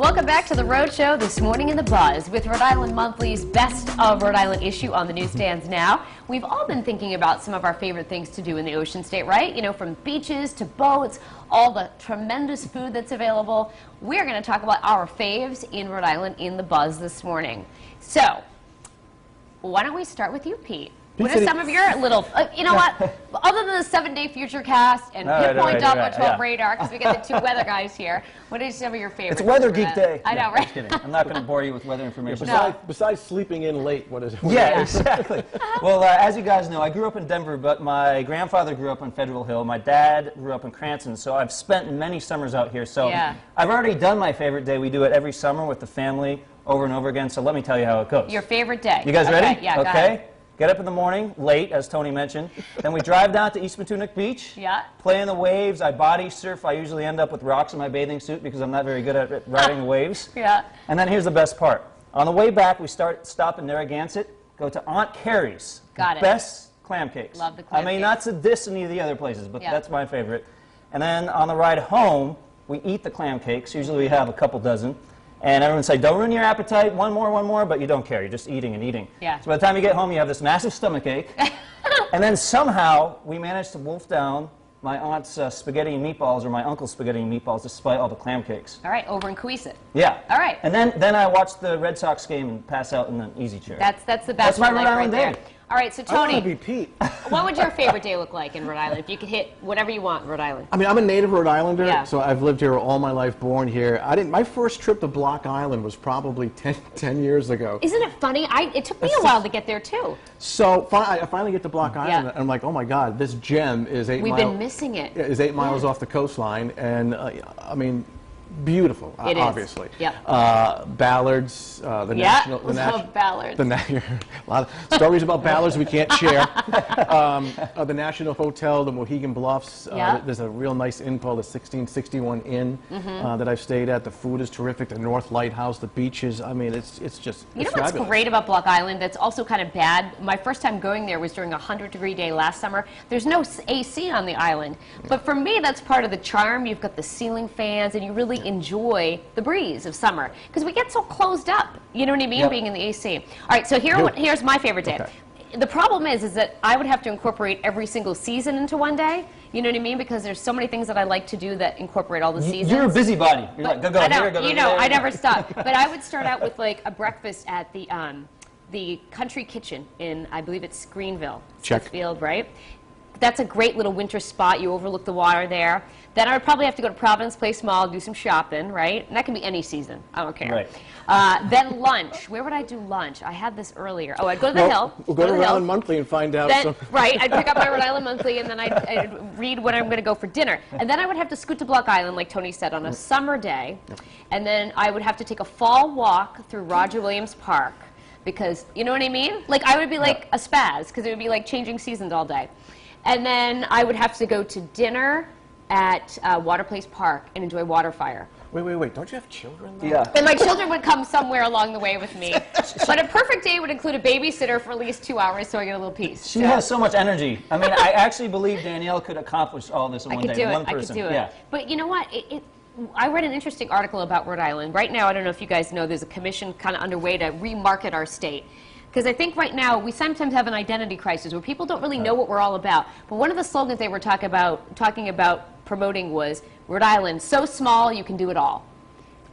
Welcome back to the Rhode Show this morning in the Buzz with Rhode Island Monthly's Best of Rhode Island issue on the newsstands now. We've all been thinking about some of our favorite things to do in the Ocean State, right? You know, from beaches to boats, all the tremendous food that's available. We're going to talk about our faves in Rhode Island in the Buzz this morning. So, why don't we start with you, Pete? What are some of your little, you know what, other than the 7-day Futurecast and Pinpoint Double 12 Radar, because we get the two weather guys here, what are some of your favorites? It's Weather Geek Day. I know, right? Just kidding. I'm not going to bore you with weather information. Besides sleeping in late, what is it? Yeah, exactly. Well, as you guys know, I grew up in Denver, but my grandfather grew up on Federal Hill. My dad grew up in Cranston, so I've spent many summers out here. So I've already done my favorite day. We do it every summer with the family over and over again, so let me tell you how it goes. Your favorite day. You guys ready? Yeah, go ahead. Get up in the morning, late, as Tony mentioned. Then we drive down to East Matunic Beach, play in the waves. I body surf. I usually end up with rocks in my bathing suit because I'm not very good at riding the waves. And then here's the best part. On the way back, we stop in Narragansett, go to Aunt Carrie's. Best clam cakes. Love the clam cakes. I mean, not to diss any of the other places, but that's my favorite. And then on the ride home, we eat the clam cakes. Usually we have a couple dozen. And everyone say, don't ruin your appetite, one more, but you don't care. You're just eating and eating. So by the time you get home, you have this massive stomach ache. And then somehow, we managed to wolf down my aunt's spaghetti and meatballs, or my uncle's spaghetti and meatballs, despite all the clam cakes. All right, over in Cohasset. Yeah. All right. And then I watched the Red Sox game and pass out in an easy chair. That's the best. That's my Rhode Island day. All right, so Tony, I want to be Pete. What would your favorite day look like in Rhode Island if you could hit whatever you want in Rhode Island? I mean, I'm a native Rhode Islander, so I've lived here all my life, born here. My first trip to Block Island was probably 10 years ago. Isn't it funny? It took me a while to get there, too. So I finally get to Block Island, and I'm like, oh my God, this gem is 8 miles. We've been missing it. Is 8 miles off the coastline, and I mean, beautiful, obviously. Ballards, the national, ballards. A lot of stories about ballards we can't share. The National Hotel, the Mohegan Bluffs. There's a real nice inn called the 1661 Inn that I've stayed at. The food is terrific. The North Lighthouse, the beaches. I mean, it's just you know what's great about Block Island that's also kind of bad? My first time going there was during a 100-degree day last summer. There's no AC on the island, but for me that's part of the charm. You've got the ceiling fans, and you really enjoy the breeze of summer because we get so closed up, you know what I mean, being in the AC. All right, so here's my favorite day. The problem is that I would have to incorporate every single season into one day, you know what I mean, because there's so many things that I like to do that incorporate all the seasons. You're a busybody. You're like, go I know, here, go you know, I never stop. But I would start out with like a breakfast at the Country Kitchen in, I believe it's Greenville, Smithfield, right? That's a great little winter spot. You overlook the water there. Then I would probably have to go to Providence Place Mall, do some shopping, right? And that can be any season. I don't care. Then lunch. Where would I do lunch? I had this earlier. Oh, I'd go to the Hill. We'll go to Rhode Island Monthly and find out. Right. I'd pick up my Rhode Island Monthly, and then I'd read when I'm going to go for dinner. And then I would have to scoot to Block Island, like Tony said, on a summer day. And then I would have to take a fall walk through Roger Williams Park because, you know what I mean? Like, I would be like a spaz because it would be like changing seasons all day. And then I would have to go to dinner at Water Place Park and enjoy Waterfire. Wait. Don't you have children, though? Yeah. And my children would come somewhere along the way with me. But a perfect day would include a babysitter for at least 2 hours so I get a little peace. She has so much energy. I mean, I actually believe Danielle could accomplish all this in one day. One person. I could do it. But you know what? I read an interesting article about Rhode Island. Right now, I don't know if you guys know, there's a commission kind of underway to remarket our state. Because I think right now we sometimes have an identity crisis where people don't really know what we're all about. But one of the slogans they were talking about promoting was Rhode Island, so small you can do it all.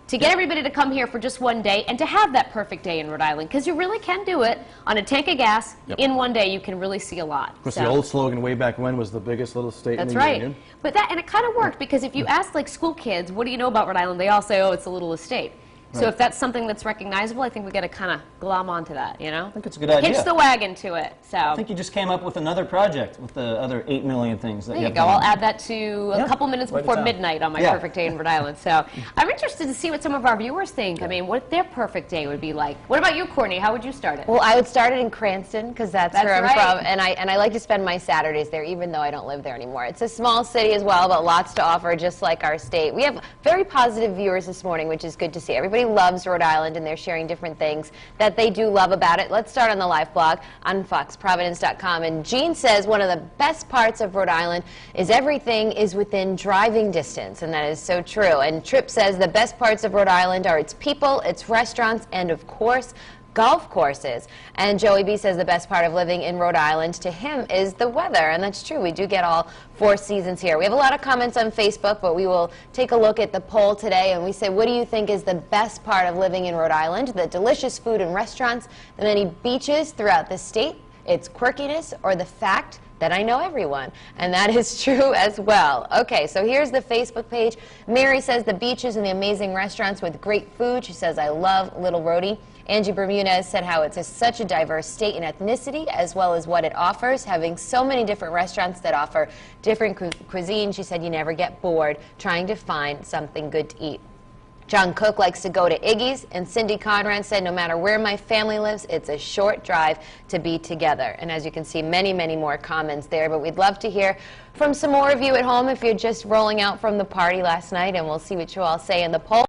To get everybody to come here for just one day and to have that perfect day in Rhode Island, because you really can do it on a tank of gas in one day. You can really see a lot. Of course, the old slogan way back when was the biggest little state in the Union. But and it kind of worked because if you ask like school kids, what do you know about Rhode Island? They all say, oh, it's a little estate. So if that's something that's recognizable, I think we got to kind of glom onto that, you know? I think it's a good idea. Hitch the wagon to it. So I think you just came up with another project with the other 8 million things that there you go. I'll add that to a couple minutes before midnight on my perfect day in Rhode Island. So I'm interested to see what some of our viewers think. I mean, what their perfect day would be like. What about you, Courtney? How would you start it? Well, I would start it in Cranston because that's where I'm from, and I like to spend my Saturdays there, even though I don't live there anymore. It's a small city as well, but lots to offer, just like our state. We have very positive viewers this morning, which is good to see. Everybody Everybody loves Rhode Island, and they're sharing different things that they do love about it. Let's start on the live blog on foxprovidence.com. And Jean says one of the best parts of Rhode Island is everything is within driving distance, and that is so true. And Tripp says the best parts of Rhode Island are its people, its restaurants, and of course, golf courses. And Joey B says the best part of living in Rhode Island to him is the weather, and that's true. We do get all 4 seasons here. We have a lot of comments on Facebook, but we will take a look at the poll today, and we say, what do you think is the best part of living in Rhode Island? The delicious food and restaurants, the many beaches throughout the state, its quirkiness, or the fact that I know everyone, and that is true as well. Okay, so here's the Facebook page. Mary says the beaches and the amazing restaurants with great food. She says, I love Little Rhode. Angie Bermudez said how it's such a diverse state and ethnicity, as well as what it offers, having so many different restaurants that offer different cuisine. She said you never get bored trying to find something good to eat. John Cook likes to go to Iggy's, and Cindy Conrad said, no matter where my family lives, it's a short drive to be together. And as you can see, many, many more comments there, but we'd love to hear from some more of you at home if you're just rolling out from the party last night, and we'll see what you all say in the poll.